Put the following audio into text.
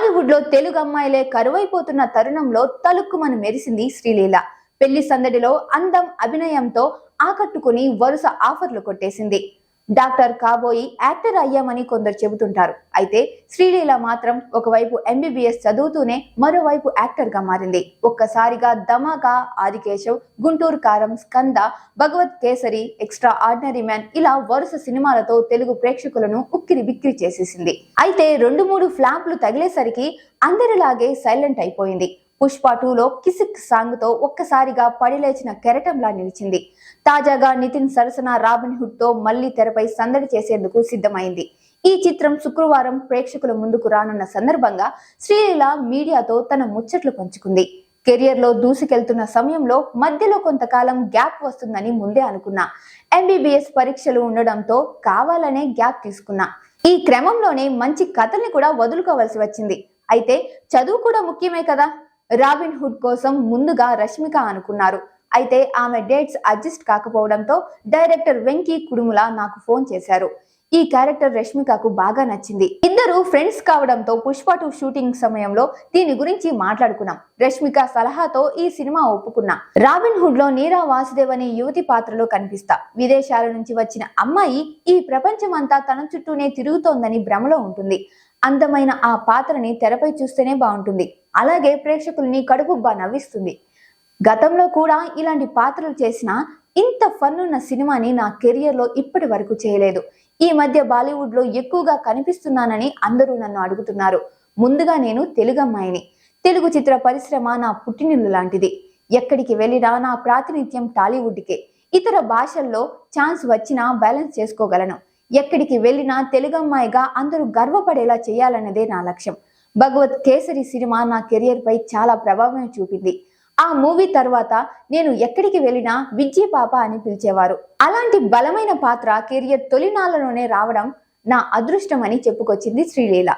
టాలీవుడ్ లో తెలుగు అమ్మాయిలే కరువైపోతున్న తరుణంలో తలుక్కుమని మెరిసింది శ్రీలీల. పెళ్లి సందడిలో అందం, అభినయంతో ఆకట్టుకుని వరుస ఆఫర్లు కొట్టేసింది. డాక్టర్ కాబోయి యాక్టర్ అయ్యామని కొందరు చెబుతుంటారు. అయితే శ్రీలీల మాత్రం ఒకవైపు ఎంబీబీఎస్ చదువుతూనే మరోవైపు యాక్టర్ గా మారింది. ఒక్కసారిగా ధమాకా, ఆదికేశవ్, గుంటూరు కారం, స్కంద, భగవత్ కేసరి, ఎక్స్ట్రా ఆర్డినరీ మ్యాన్ ఇలా వరుస సినిమాలతో తెలుగు ప్రేక్షకులను ఉక్కిరి బిక్కిరి చేసేసింది. అయితే 2-3 ఫ్లాప్లు తగిలేసరికి అందరిలాగే సైలెంట్ అయిపోయింది. పుష్ప 2లో కిసిక్ సాంగ్ తో ఒక్కసారిగా పడిలేచిన కెరటంలా నిలిచింది. తాజాగా నితిన్ సరసన రాబిన్ హుడ్ తో మళ్లీ తెరపై సందడి చేసేందుకు సిద్ధమైంది. ఈ చిత్రం శుక్రవారం ప్రేక్షకుల ముందుకు రానున్న సందర్భంగా శ్రీలీల మీడియాతో తన ముచ్చట్లు పంచుకుంది. కెరియర్ లో దూసుకెళ్తున్న సమయంలో మధ్యలో కొంతకాలం గ్యాప్ వస్తుందని ముందే అనుకున్నా. ఎంబీబీఎస్ పరీక్షలు ఉండడంతో కావాలనే గ్యాప్ తీసుకున్నా. ఈ క్రమంలోనే మంచి కథల్ని కూడా వదులుకోవాల్సి వచ్చింది. అయితే చదువు కూడా ముఖ్యమే కదా. రాబిన్ హుడ్ కోసం ముందుగా రష్మిక అనుకున్నారు. అయితే ఆమె డేట్స్ అడ్జస్ట్ కాకపోవడంతో డైరెక్టర్ వెంకీ కుడుముల నాకు ఫోన్ చేశారు. ఈ క్యారెక్టర్ రష్మికకు బాగా నచ్చింది. ఇద్దరు ఫ్రెండ్స్ కావడంతో పుష్ప 2 షూటింగ్ సమయంలో దీని గురించి మాట్లాడుకున్నాం. రష్మిక సలహాతో ఈ సినిమా ఒప్పుకున్నా. రాబిన్ హుడ్ లో నీరా వాసుదేవ్ అనే యువతి పాత్రలో కనిపిస్తా. విదేశాల నుంచి వచ్చిన అమ్మాయి ఈ ప్రపంచమంతా తన చుట్టూనే తిరుగుతోందని భ్రమలో ఉంటుంది. అందమైన ఆ పాత్రని తెరపై చూస్తేనే బాగుంటుంది. అలాగే ప్రేక్షకుల్ని కడుపుబ్బా నవ్విస్తుంది. గతంలో కూడా ఇలాంటి పాత్రలు చేసిన ఇంత ఫన్ ఉన్న సినిమాని నా కెరియర్ లో ఇప్పటి వరకు చేయలేదు. ఈ మధ్య బాలీవుడ్ లో ఎక్కువగా కనిపిస్తున్నానని అందరూ నన్ను అడుగుతున్నారు. ముందుగా నేను తెలుగు అమ్మాయిని. తెలుగు చిత్ర పరిశ్రమ నా పుట్టినిల్లు లాంటిది. ఎక్కడికి వెళ్ళినా నా ప్రాతినిధ్యం టాలీవుడ్కే. ఇతర భాషల్లో ఛాన్స్ వచ్చినా బ్యాలెన్స్ చేసుకోగలను. ఎక్కడికి వెళ్ళినా తెలుగమ్మాయిగా అందరూ గర్వపడేలా చేయాలన్నదే నా లక్ష్యం. భగవత్ కేసరి సినిమా నా కెరియర్ పై చాలా ప్రభావం చూపింది. ఆ మూవీ తర్వాత నేను ఎక్కడికి వెళ్ళినా విజ్జి పాప అని పిలిచేవారు. అలాంటి బలమైన పాత్ర కెరియర్ తొలినాళ్లలోనే రావడం నా అదృష్టం అని చెప్పుకొచ్చింది శ్రీలీల.